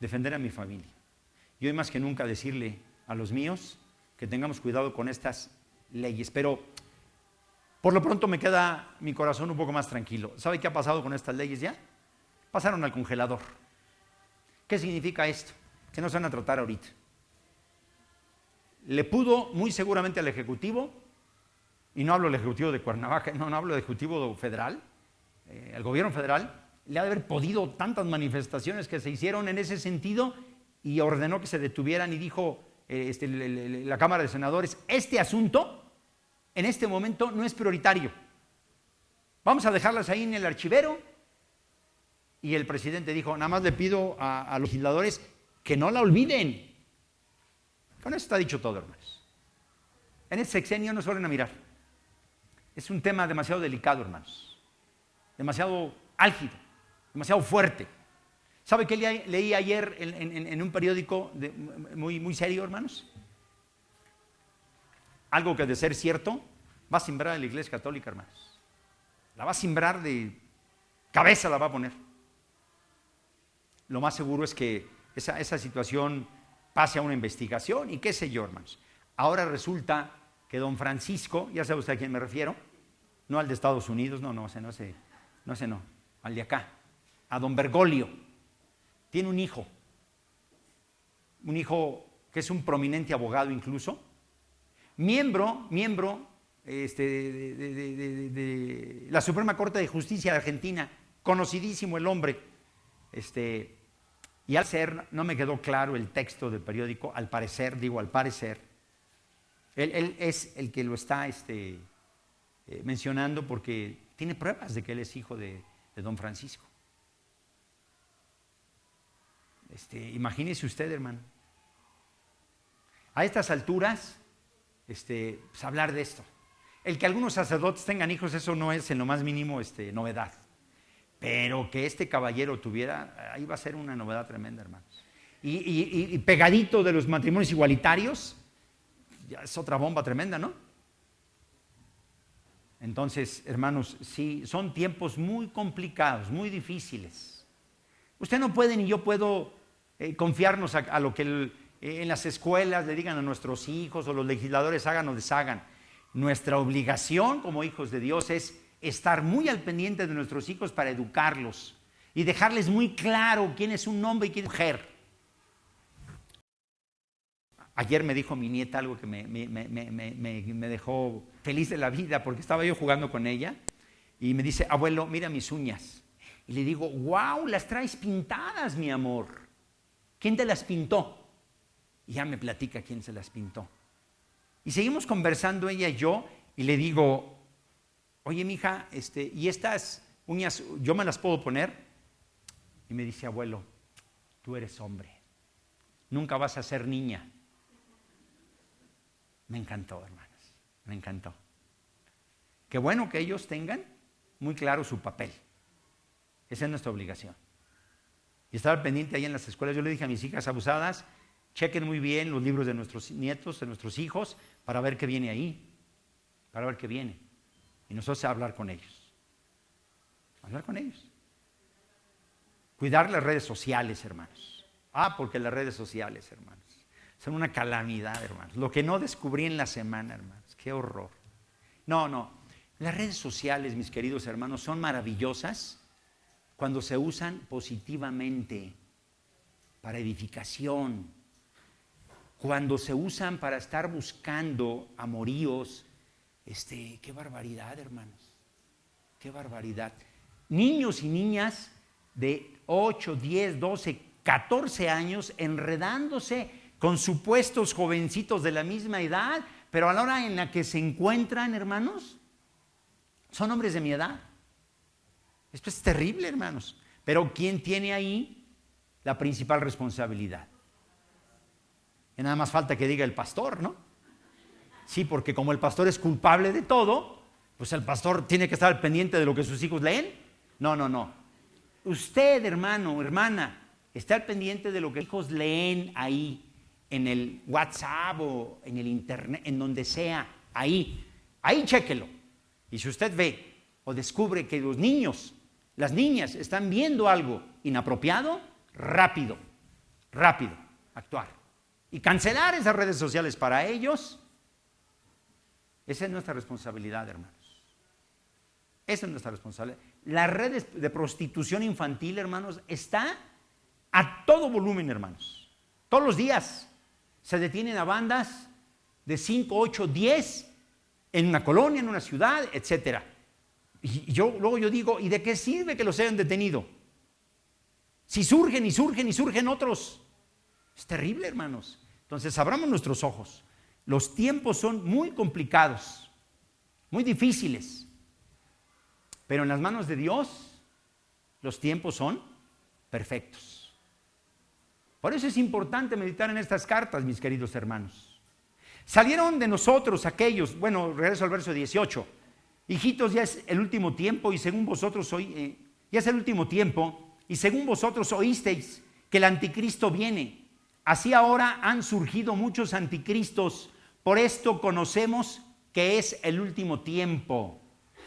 Defender a mi familia. Y hoy más que nunca decirle a los míos que tengamos cuidado con estas leyes. Pero por lo pronto me queda mi corazón un poco más tranquilo. ¿Sabe qué ha pasado con estas leyes ya? Pasaron al congelador. ¿Qué significa esto? Que no se van a tratar ahorita. Le pudo muy seguramente al Ejecutivo, y no hablo del Ejecutivo de Cuernavaca, no hablo del Ejecutivo federal, el gobierno federal, le ha de haber podido tantas manifestaciones que se hicieron en ese sentido y ordenó que se detuvieran y dijo la Cámara de Senadores, este asunto en este momento no es prioritario. Vamos a dejarlas ahí en el archivero. Y el presidente dijo, nada más le pido a los legisladores que no la olviden. Con eso está dicho todo, hermanos. En este sexenio no se vuelven a mirar. Es un tema demasiado delicado, hermanos. Demasiado álgido, demasiado fuerte. ¿Sabe qué leí ayer en un periódico muy serio, hermanos? Algo que de ser cierto va a simbrar a la Iglesia Católica, hermanos. La va a simbrar de cabeza la va a poner. Lo más seguro es que esa situación pase a una investigación y qué sé yo, hermanos. Ahora resulta que don Francisco, ya sabe usted a quién me refiero, no al de Estados Unidos, no, al de acá, a don Bergoglio, tiene un hijo que es un prominente abogado incluso, miembro de la Suprema Corte de Justicia de Argentina, conocidísimo el hombre, y al ser, no me quedó claro el texto del periódico, al parecer, él es el que lo está mencionando porque tiene pruebas de que él es hijo de don Francisco. Imagínese usted, hermano. A estas alturas, pues hablar de esto. El que algunos sacerdotes tengan hijos, eso no es en lo más mínimo novedad. Pero que este caballero tuviera, ahí va a ser una novedad tremenda, hermanos. Y pegadito de los matrimonios igualitarios, ya es otra bomba tremenda, ¿no? Entonces, hermanos, sí, son tiempos muy complicados, muy difíciles. Usted no puede ni yo puedo confiarnos a lo que en las escuelas le digan a nuestros hijos o los legisladores hagan o deshagan. Nuestra obligación como hijos de Dios es estar muy al pendiente de nuestros hijos para educarlos y dejarles muy claro quién es un hombre y quién es mujer. Ayer me dijo mi nieta algo que me dejó feliz de la vida, porque estaba yo jugando con ella y me dice: abuelo, mira mis uñas. Y le digo: wow, las traes pintadas, mi amor. ¿Quién te las pintó? Y ya me platica quién se las pintó. Y seguimos conversando ella y yo, y le digo: oye, mija, ¿y estas uñas yo me las puedo poner? Y me dice: abuelo, tú eres hombre, nunca vas a ser niña. Me encantó, hermanos, me encantó. Qué bueno que ellos tengan muy claro su papel. Esa es nuestra obligación. Y estaba pendiente ahí en las escuelas. Yo le dije a mis hijas abusadas: chequen muy bien los libros de nuestros nietos, de nuestros hijos, para ver qué viene ahí, para ver qué viene. Y nosotros a hablar con ellos. Hablar con ellos. Cuidar las redes sociales, hermanos. Porque las redes sociales, hermanos, son una calamidad, hermanos. Lo que no descubrí en la semana, hermanos. Qué horror. No. Las redes sociales, mis queridos hermanos, son maravillosas cuando se usan positivamente, para edificación. Cuando se usan para estar buscando amoríos. Qué barbaridad, hermanos. Qué barbaridad. Niños y niñas de 8, 10, 12, 14 años enredándose con supuestos jovencitos de la misma edad, pero a la hora en la que se encuentran, hermanos, son hombres de mi edad. Esto es terrible, hermanos. Pero ¿quién tiene ahí la principal responsabilidad? Y nada más falta que diga el pastor, ¿no? Sí, porque como el pastor es culpable de todo, pues el pastor tiene que estar al pendiente de lo que sus hijos leen. No. Usted, hermano, hermana, está al pendiente de lo que sus hijos leen ahí, en el WhatsApp o en el internet, en donde sea, ahí chéquelo. Y si usted ve o descubre que los niños, las niñas están viendo algo inapropiado, rápido, actuar. Y cancelar esas redes sociales para ellos. Esa es nuestra responsabilidad, hermanos. Esa es nuestra responsabilidad. Las redes de prostitución infantil, hermanos, está a todo volumen, hermanos. Todos los días se detienen a bandas de 5, 8, 10 en una colonia, en una ciudad, etc. Y luego yo digo: ¿y de qué sirve que los hayan detenido? Si surgen y surgen otros. Es terrible, hermanos. Entonces, abramos nuestros ojos. Los tiempos son muy complicados, muy difíciles. Pero en las manos de Dios, los tiempos son perfectos. Por eso es importante meditar en estas cartas, mis queridos hermanos. Salieron de nosotros aquellos, regreso al verso 18. Hijitos, ya es el último tiempo y según vosotros ya es el último tiempo y según vosotros oísteis que el anticristo viene. Así ahora han surgido muchos anticristos. Por esto conocemos que es el último tiempo.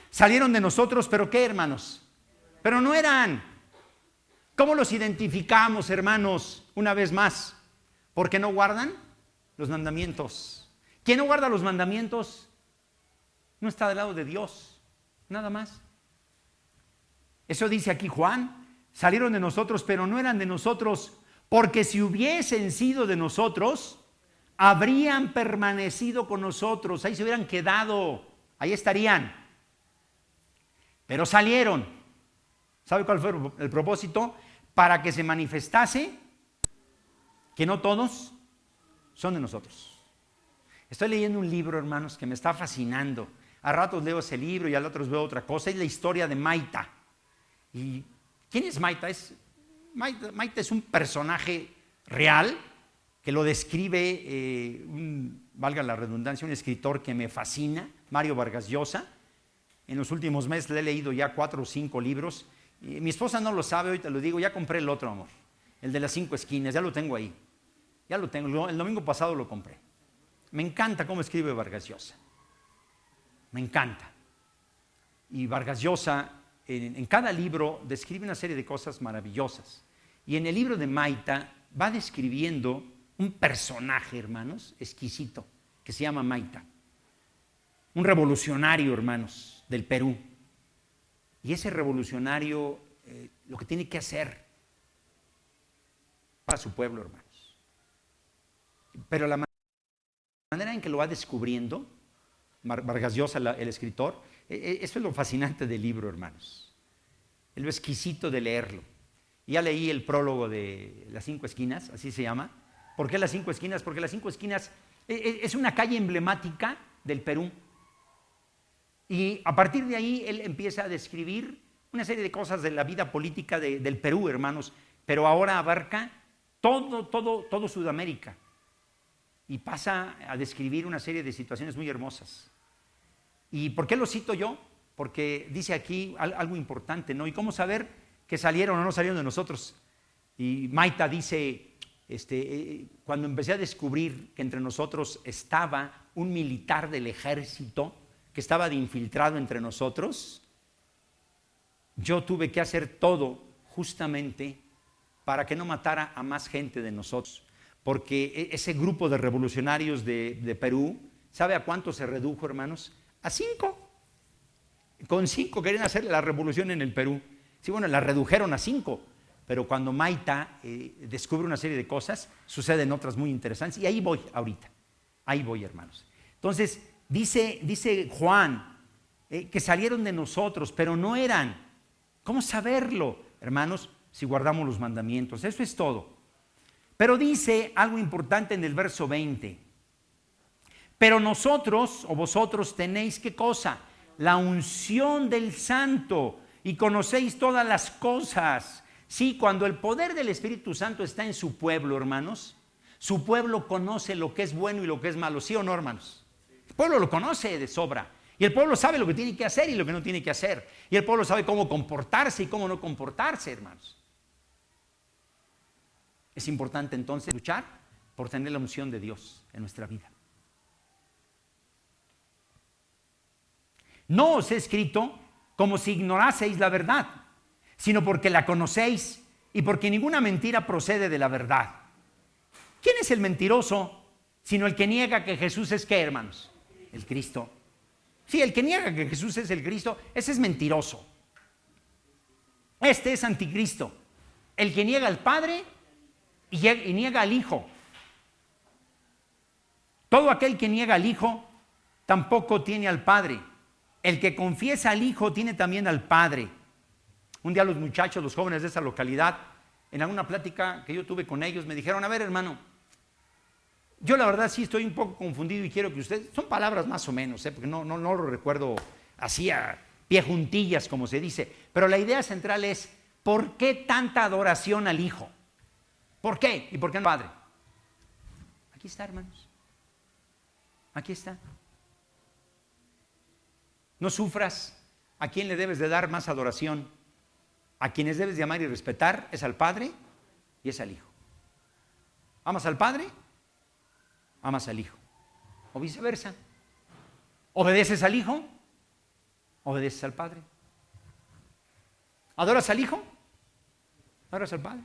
Salieron de nosotros, pero ¿qué, hermanos? pero no eran. ¿Cómo los identificamos, hermanos? Una vez más, porque no guardan los mandamientos. Quien no guarda los mandamientos no está del lado de Dios, nada más. Eso dice aquí Juan, salieron de nosotros, pero no eran de nosotros, porque si hubiesen sido de nosotros, habrían permanecido con nosotros, ahí se hubieran quedado, ahí estarían. Pero salieron. ¿Sabe cuál fue el propósito? Para que se manifestase que no todos son de nosotros. Estoy leyendo un libro, hermanos, que me está fascinando. A ratos leo ese libro y a otros veo otra cosa. Es la historia de Maita. ¿Y quién es Maita? Maita es un personaje real que lo describe, valga la redundancia, un escritor que me fascina, Mario Vargas Llosa. En los últimos meses le he leído ya 4 o 5 libros. Y mi esposa no lo sabe, hoy te lo digo, ya compré el otro, amor. El de las 5 esquinas, ya lo tengo ahí. Ya lo tengo, el domingo pasado lo compré. Me encanta cómo escribe Vargas Llosa. Me encanta. Y Vargas Llosa, en cada libro, describe una serie de cosas maravillosas. Y en el libro de Maita va describiendo un personaje, hermanos, exquisito, que se llama Maita. Un revolucionario, hermanos, del Perú. Y ese revolucionario lo que tiene que hacer para su pueblo, hermanos. Pero la manera en que lo va descubriendo, Vargas Llosa, el escritor, eso es lo fascinante del libro, hermanos. Es lo exquisito de leerlo. Ya leí el prólogo de Las 5 Esquinas, así se llama. ¿Por qué Las 5 Esquinas? Porque Las 5 Esquinas es una calle emblemática del Perú. Y a partir de ahí él empieza a describir una serie de cosas de la vida política del Perú, hermanos, pero ahora abarca todo Sudamérica y pasa a describir una serie de situaciones muy hermosas. ¿Y por qué lo cito yo? Porque dice aquí algo importante, ¿no? ¿Y cómo saber que salieron o no salieron de nosotros? Y Maita dice, cuando empecé a descubrir que entre nosotros estaba un militar del ejército que estaba de infiltrado entre nosotros, yo tuve que hacer todo justamente para que no matara a más gente de nosotros, porque ese grupo de revolucionarios de Perú, ¿sabe a cuánto se redujo, hermanos? A 5. Con 5 querían hacer la revolución en el Perú. Sí, bueno, la redujeron a 5, pero cuando Maita descubre una serie de cosas, suceden otras muy interesantes, y ahí voy ahorita, ahí voy, hermanos. Entonces, dice Juan, que salieron de nosotros, pero no eran. ¿Cómo saberlo, hermanos? Si guardamos los mandamientos. Eso es todo. Pero dice algo importante en el verso 20. Pero nosotros, o vosotros, tenéis, ¿qué cosa? La unción del Santo, y conocéis todas las cosas. Sí, cuando el poder del Espíritu Santo está en su pueblo, hermanos, su pueblo conoce lo que es bueno y lo que es malo. ¿Sí o no, hermanos? El pueblo lo conoce de sobra. Y el pueblo sabe lo que tiene que hacer y lo que no tiene que hacer. Y el pueblo sabe cómo comportarse y cómo no comportarse, hermanos. Es importante entonces luchar por tener la unción de Dios en nuestra vida. No os he escrito como si ignoraseis la verdad, sino porque la conocéis y porque ninguna mentira procede de la verdad. ¿Quién es el mentiroso sino el que niega que Jesús es qué, hermanos? El Cristo. Sí, el que niega que Jesús es el Cristo, ese es mentiroso. Este es anticristo. El que niega al Padre y niega al Hijo. Todo aquel que niega al Hijo tampoco tiene al Padre. El que confiesa al Hijo tiene también al Padre. Un día los muchachos, los jóvenes de esa localidad, en alguna plática que yo tuve con ellos, me dijeron, a ver, hermano, yo la verdad sí estoy un poco confundido y quiero que ustedes, son palabras más o menos, porque no lo recuerdo así a pie juntillas como se dice, pero la idea central es, ¿por qué tanta adoración al Hijo? ¿Por qué? ¿Y por qué no al Padre? Aquí está, hermanos. Aquí está. No sufras. ¿A quién le debes de dar más adoración? A quienes debes de amar y respetar es al Padre y es al Hijo. ¿Amas al Padre? Amas al Hijo. O viceversa. ¿Obedeces al Hijo? Obedeces al Padre. ¿Adoras al Hijo? ¿Adoras al Padre?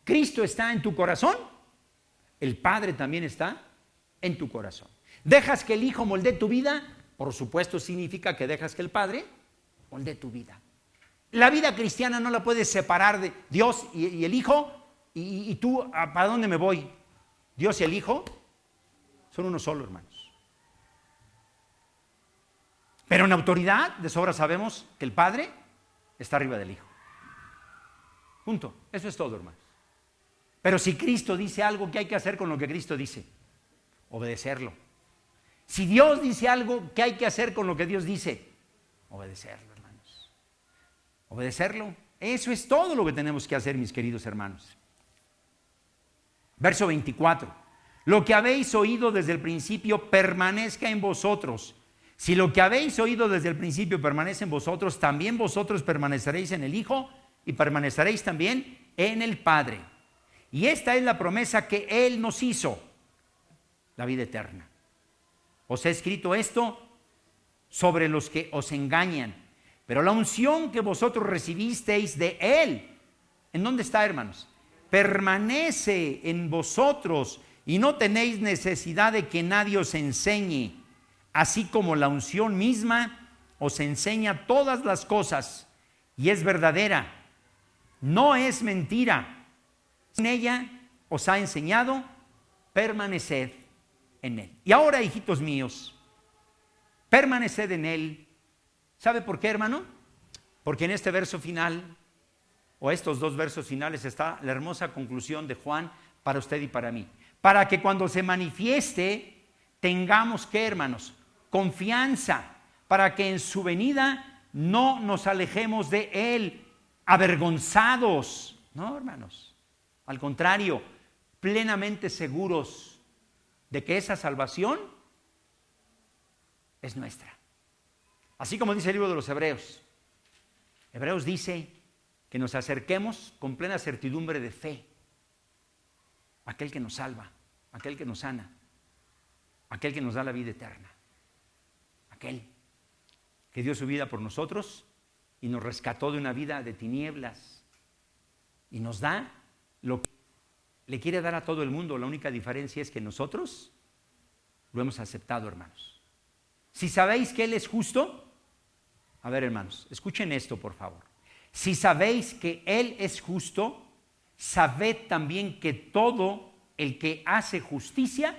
¿Cristo está en tu corazón? El Padre también está en tu corazón. ¿Dejas que el Hijo moldee tu vida? Por supuesto significa que dejas que el Padre moldee tu vida. La vida cristiana no la puedes separar de Dios y el Hijo y tú, ¿para dónde me voy? Dios y el Hijo son uno solo, hermanos. Pero en autoridad, de sobra sabemos que el Padre está arriba del Hijo. Punto. Eso es todo, hermanos. Pero si Cristo dice algo, ¿qué hay que hacer con lo que Cristo dice? Obedecerlo. Si Dios dice algo, ¿qué hay que hacer con lo que Dios dice? Obedecerlo, hermanos. Obedecerlo. Eso es todo lo que tenemos que hacer, mis queridos hermanos. Verso 24. Lo que habéis oído desde el principio permanezca en vosotros. Si lo que habéis oído desde el principio permanece en vosotros, también vosotros permaneceréis en el Hijo y permaneceréis también en el Padre. Y esta es la promesa que Él nos hizo, la vida eterna. Os he escrito esto sobre los que os engañan, pero la unción que vosotros recibisteis de Él, ¿en dónde está, hermanos? Permanece en vosotros y no tenéis necesidad de que nadie os enseñe, así como la unción misma os enseña todas las cosas y es verdadera, no es mentira. En ella os ha enseñado, permaneced en Él. Y ahora, hijitos míos, permaneced en Él. ¿Sabe por qué, hermano? Porque en este verso final, o estos dos versos finales, está la hermosa conclusión de Juan para usted y para mí. Para que cuando se manifieste, tengamos, ¿qué, hermanos? Confianza, para que en su venida no nos alejemos de Él, avergonzados. No, hermanos. Al contrario, plenamente seguros de que esa salvación es nuestra. Así como dice el libro de los Hebreos. Hebreos dice que nos acerquemos con plena certidumbre de fe a aquel que nos salva, a aquel que nos sana, a aquel que nos da la vida eterna, aquel que dio su vida por nosotros y nos rescató de una vida de tinieblas y nos da lo que le quiere dar a todo el mundo. La única diferencia es que nosotros lo hemos aceptado, hermanos. Si sabéis que Él es justo, a ver, hermanos, escuchen esto, por favor. Si sabéis que Él es justo, sabed también que todo el que hace justicia,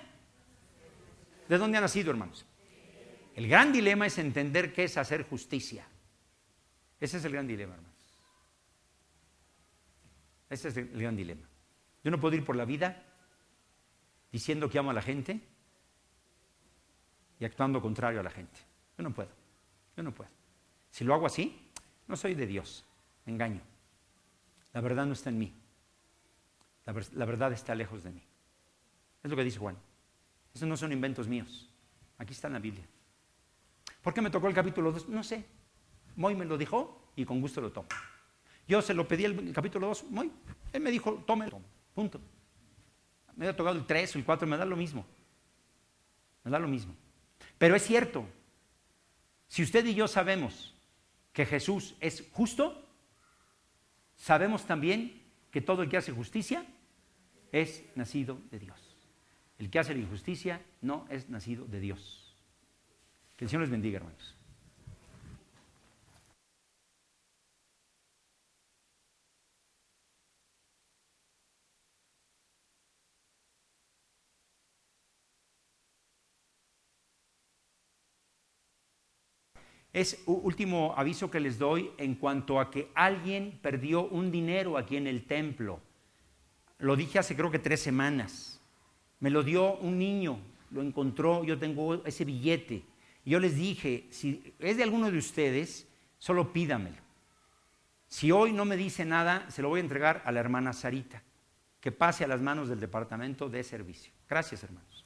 ¿de dónde ha nacido, hermanos? El gran dilema es entender qué es hacer justicia. Ese es el gran dilema, hermanos. Ese es el gran dilema. Yo no puedo ir por la vida diciendo que amo a la gente y actuando contrario a la gente. Yo no puedo. Si lo hago así, no soy de Dios, me engaño. La verdad no está en mí. La verdad está lejos de mí. Es lo que dice Juan. Esos no son inventos míos. Aquí está en la Biblia. ¿Por qué me tocó el capítulo 2? No sé. Moy me lo dijo y con gusto lo tomo. Yo se lo pedí el capítulo 2, Moy. Él me dijo, tómelo. Punto. Me ha tocado el 3 o el 4, me da lo mismo. Pero es cierto, si usted y yo sabemos que Jesús es justo, sabemos también que todo el que hace justicia es nacido de Dios. El que hace la injusticia no es nacido de Dios. Que el Señor les bendiga, hermanos. Es último aviso que les doy en cuanto a que alguien perdió un dinero aquí en el templo. Lo dije hace creo que 3 semanas. Me lo dio un niño, lo encontró, yo tengo ese billete. Y yo les dije, si es de alguno de ustedes, solo pídamelo. Si hoy no me dice nada, se lo voy a entregar a la hermana Sarita, que pase a las manos del departamento de servicio. Gracias, hermanos.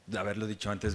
De haberlo dicho antes.